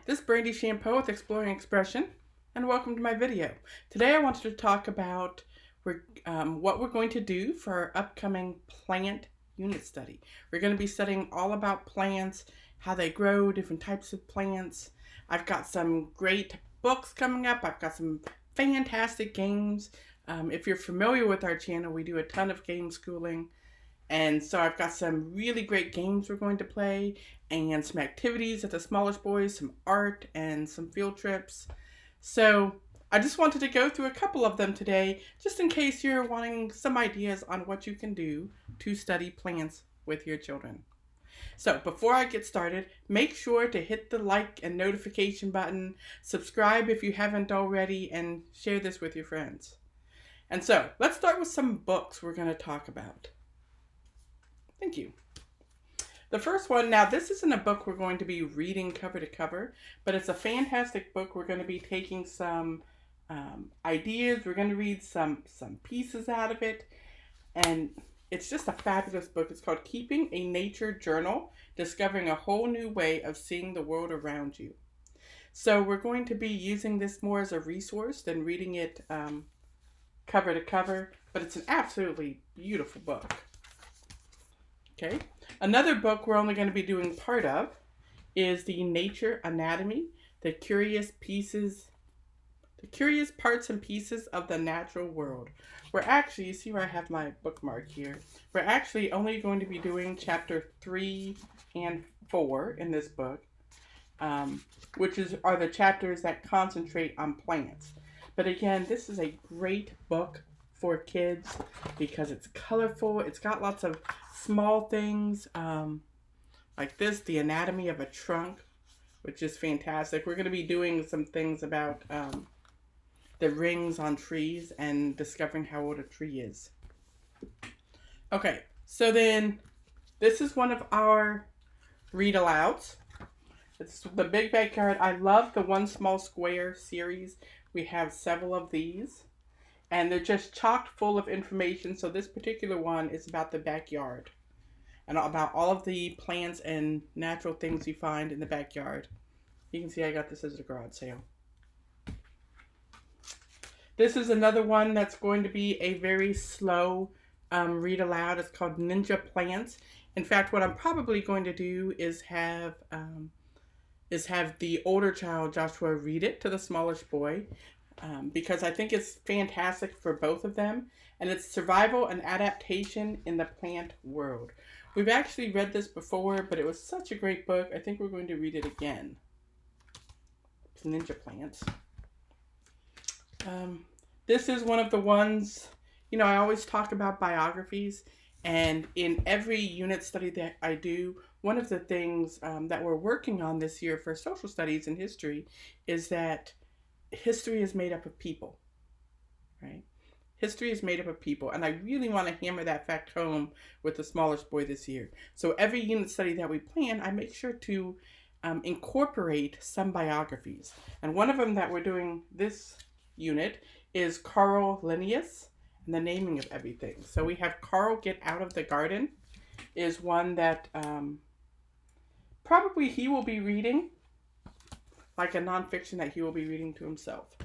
This is Brandy Shampoo with Exploring Expression, and welcome to my video. Today I wanted to talk about what we're going to do for our upcoming plant unit study. We're going to be studying all about plants, how they grow, different types of plants. I've got some great books coming up. I've got some fantastic games. If you're familiar with our channel, we do a ton of game schooling. And so I've got some really great games we're going to play and some activities at the smallest boys, some art and some field trips. So I just wanted to go through a couple of them today, just in case you're wanting some ideas on what you can do to study plants with your children. So before I get started, make sure to hit the like and notification button, subscribe if you haven't already, and share this with your friends. And so let's start with some books we're going to talk about. Thank you. The first one, now this isn't a book we're going to be reading cover to cover, but it's a fantastic book. We're going to be taking some ideas. We're going to read some pieces out of it. And it's just a fabulous book. It's called Keeping a Nature Journal, Discovering a Whole New Way of Seeing the World Around You. So we're going to be using this more as a resource than reading it cover to cover, but it's an absolutely beautiful book. Okay, another book we're only going to be doing part of is the Nature Anatomy, the curious parts and pieces of the natural world. We're actually, you see where I have my bookmark here, we're actually only going to be doing chapter 3 and 4 in this book, which are the chapters that concentrate on plants. But again, this is a great book for kids because it's colorful. It's got lots of small things like this, the anatomy of a trunk, which is fantastic. We're going to be doing some things about the rings on trees and discovering how old a tree is. Okay, so then this is one of our read alouds. It's The Big Backyard. I love the One Small Square series. We have several of these. And they're just chock full of information. So this particular one is about the backyard and about all of the plants and natural things you find in the backyard. You can see I got this as a garage sale. This is another one that's going to be a very slow read aloud. It's called Ninja Plants. In fact, what I'm probably going to do is have the older child, Joshua, read it to the smallest boy. Because I think it's fantastic for both of them, and it's survival and adaptation in the plant world. We've actually read this before, but it was such a great book. I think we're going to read it again. It's Ninja Plants. This is one of the ones, I always talk about biographies, and in every unit study that I do, one of the things that we're working on this year for social studies and history is that history is made up of people, right? History is made up of people, and I really want to hammer that fact home with the smallest boy this year. So every unit study that we plan, I make sure to incorporate some biographies. And one of them that we're doing this unit is Carl Linnaeus and the Naming of Everything. So we have Carl Get Out of the Garden is one that probably he will be reading, like a nonfiction that he will be reading to himself.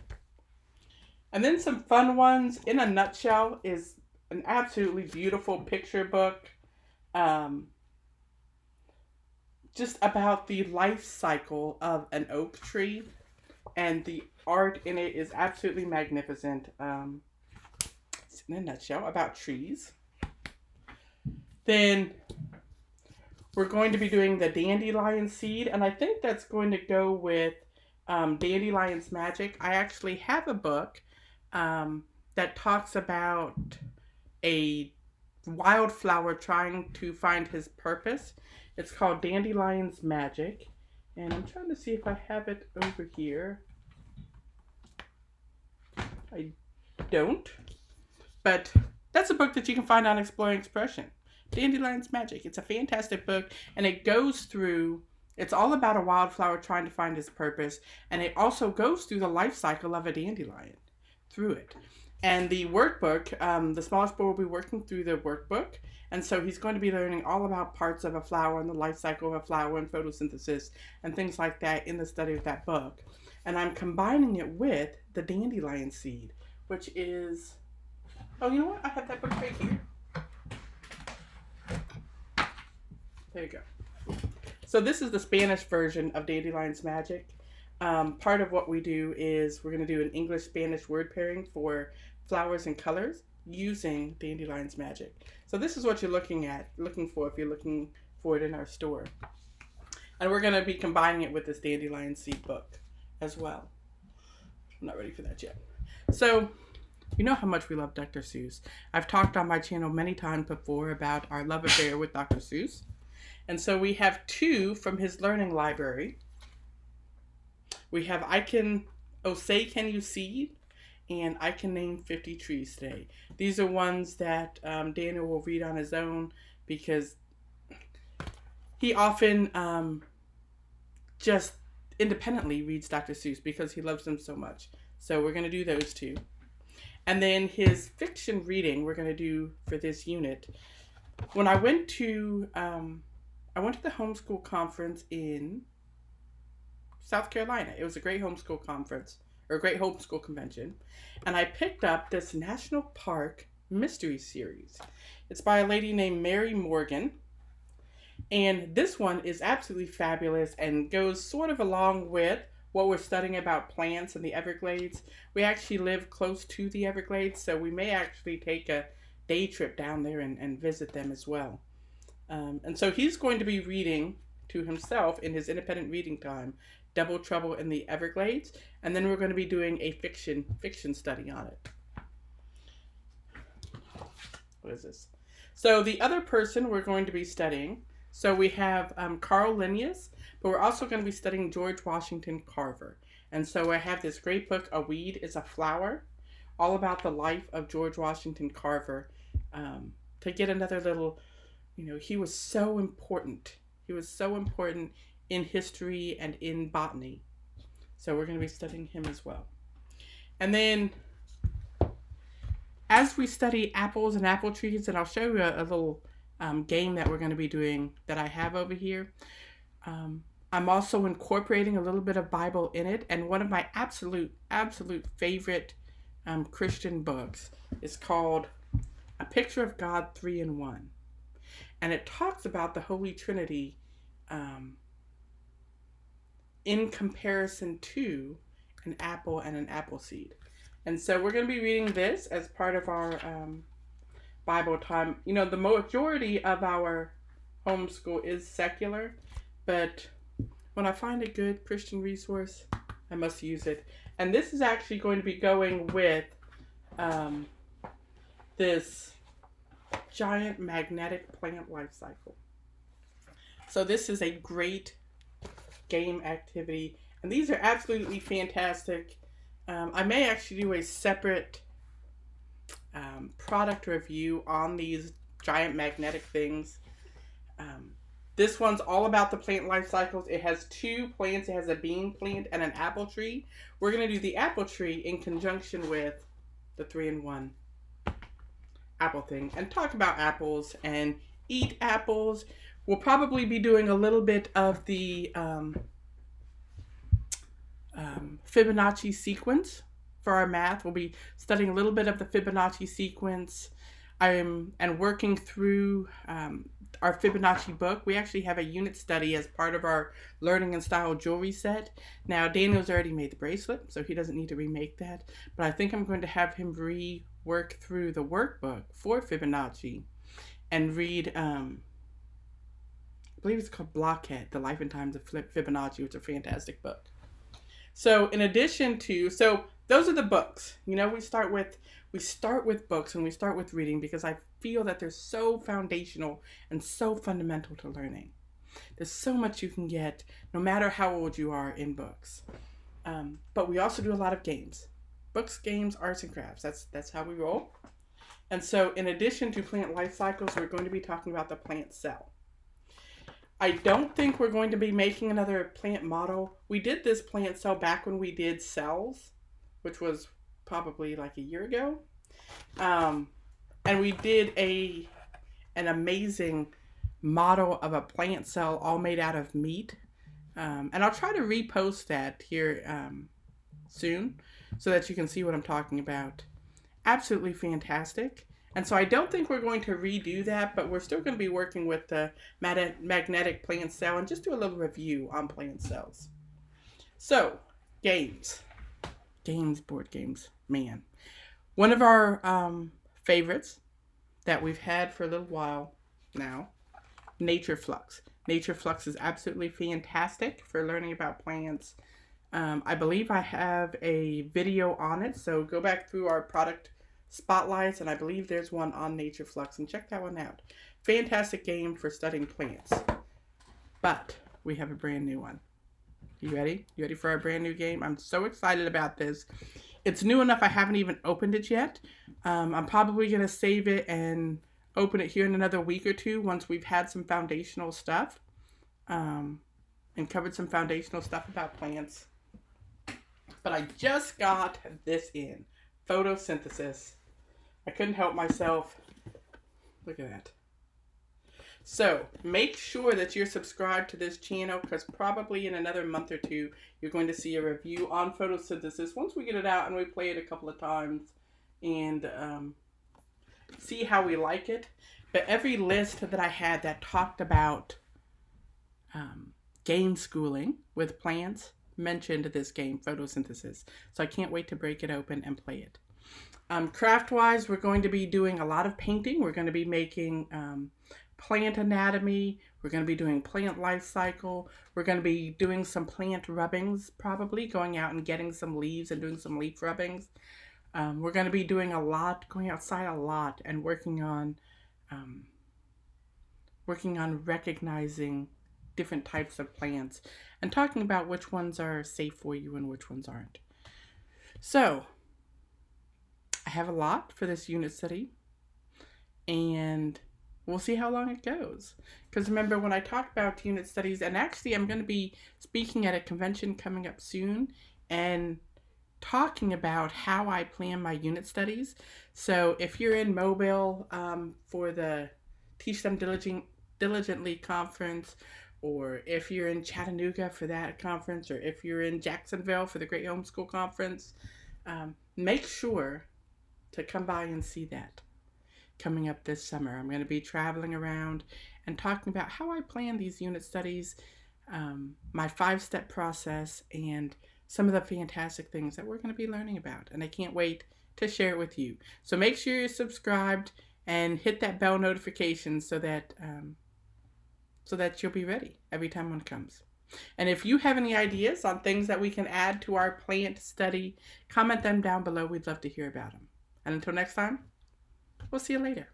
And then some fun ones. In a Nutshell is an absolutely beautiful picture book. Just about the life cycle of an oak tree. And the art in it is absolutely magnificent. It's in a nutshell about trees. Then we're going to be doing the Dandelion Seed. And I think that's going to go with Dandelion's Magic. I actually have a book that talks about a wildflower trying to find his purpose. It's called Dandelion's Magic, and I'm trying to see if I have it over here. I don't, but that's a book that you can find on Exploring Expression. Dandelion's Magic. It's a fantastic book, and it goes through, it's all about a wildflower trying to find his purpose, and it also goes through the life cycle of a dandelion through it. And the workbook, the smallest boy will be working through the workbook. And so he's going to be learning all about parts of a flower and the life cycle of a flower and photosynthesis and things like that in the study of that book. And I'm combining it with the Dandelion Seed, which is, oh, you know what? I have that book right here. There you go. So this is the Spanish version of Dandelion's Magic. Part of what we do is we're going to do an English-Spanish word pairing for flowers and colors using Dandelion's Magic. So this is what you're looking for if you're looking for it in our store. And we're going to be combining it with this Dandelion Seed book as well. I'm not ready for that yet. So, you know how much we love Dr. Seuss. I've talked on my channel many times before about our love affair with Dr. Seuss. And so we have two from his learning library. We have Say Can You See? And I Can Name 50 Trees Today. These are ones that Daniel will read on his own because he often just independently reads Dr. Seuss because he loves them so much. So we're going to do those two. And then his fiction reading we're going to do for this unit. When I went to the homeschool conference in South Carolina. It was a great homeschool conference, or a great homeschool convention. And I picked up this National Park mystery series. It's by a lady named Mary Morgan. And this one is absolutely fabulous and goes sort of along with what we're studying about plants in the Everglades. We actually live close to the Everglades, so we may actually take a day trip down there and visit them as well. And so he's going to be reading to himself in his independent reading time, Double Trouble in the Everglades, and then we're going to be doing a fiction study on it. What is this? So the other person we're going to be studying, so we have Carl Linnaeus, but we're also going to be studying George Washington Carver. And so I have this great book, A Weed is a Flower, all about the life of George Washington Carver, to get another little, he was so important. He was so important in history and in botany. So we're going to be studying him as well. And then as we study apples and apple trees, and I'll show you a little game that we're going to be doing that I have over here. I'm also incorporating a little bit of Bible in it. And one of my absolute favorite Christian books is called A Picture of God 3 in 1. And it talks about the Holy Trinity in comparison to an apple and an apple seed. And so we're going to be reading this as part of our Bible time. The majority of our homeschool is secular, but when I find a good Christian resource, I must use it. And this is actually going to be going with this giant magnetic plant life cycle. So this is a great game activity, and these are absolutely fantastic. I may actually do a separate product review on these giant magnetic things. This one's all about the plant life cycles. It has two plants. It has a bean plant and an apple tree. We're going to do the apple tree in conjunction with the 3-in-1 apple thing and talk about apples and eat apples. We'll probably be doing a little bit of the Fibonacci sequence for our math. We'll be studying a little bit of the Fibonacci sequence and working through our Fibonacci book. We actually have a unit study as part of our Learning and Style jewelry set. Now, Daniel's already made the bracelet, so he doesn't need to remake that. But I think I'm going to have him rework through the workbook for Fibonacci and read, I believe it's called Blockhead, The Life and Times of Fibonacci, which is a fantastic book. So in addition to, those are the books. We start with books and we start with reading because I feel that they're so foundational and so fundamental to learning. There's so much you can get no matter how old you are in books. But we also do a lot of games. Books, games, arts, and crafts. That's how we roll. And so in addition to plant life cycles, we're going to be talking about the plant cell. I don't think we're going to be making another plant model. We did this plant cell back when we did cells, which was probably like a year ago. And we did an amazing model of a plant cell all made out of meat. And I'll try to repost that here soon so that you can see what I'm talking about. Absolutely fantastic. And so I don't think we're going to redo that, but we're still going to be working with the magnetic plant cell and just do a little review on plant cells. So, games. Board games. Man. One of our favorites that we've had for a little while now, Nature Flux. Nature Flux is absolutely fantastic for learning about plants. I believe I have a video on it, so go back through our product spotlights, and I believe there's one on Nature Flux, and check that one out. Fantastic game for studying plants. But we have a brand new one. You ready? You ready for our brand new game? I'm so excited about this. It's new enough I haven't even opened it yet. I'm probably going to save it and open it here in another week or two once we've had some foundational stuff and covered some foundational stuff about plants. But I just got this in. Photosynthesis. I couldn't help myself. Look at that. So make sure that you're subscribed to this channel, because probably in another month or two you're going to see a review on photosynthesis once we get it out and we play it a couple of times and see how we like it. But every list that I had that talked about game schooling with plants mentioned this game, photosynthesis. So I can't wait to break it open and play it. Craft-wise, we're going to be doing a lot of painting. We're going to be making plant anatomy. We're going to be doing plant life cycle. We're going to be doing some plant rubbings, probably going out and getting some leaves and doing some leaf rubbings. We're going to be doing a lot, going outside a lot, and working on recognizing different types of plants and talking about which ones are safe for you and which ones aren't. So I have a lot for this unit study, and we'll see how long it goes. Because remember, when I talk about unit studies, and actually I'm going to be speaking at a convention coming up soon and talking about how I plan my unit studies. So if you're in Mobile for the Teach Them Diligently conference, or if you're in Chattanooga for that conference, or if you're in Jacksonville for the Great Homeschool Conference, make sure to come by and see that coming up this summer. I'm going to be traveling around and talking about how I plan these unit studies, my 5-step process, and some of the fantastic things that we're going to be learning about. And I can't wait to share it with you. So make sure you're subscribed and hit that bell notification so that you'll be ready every time one comes. And if you have any ideas on things that we can add to our plant study, comment them down below. We'd love to hear about them. And until next time, we'll see you later.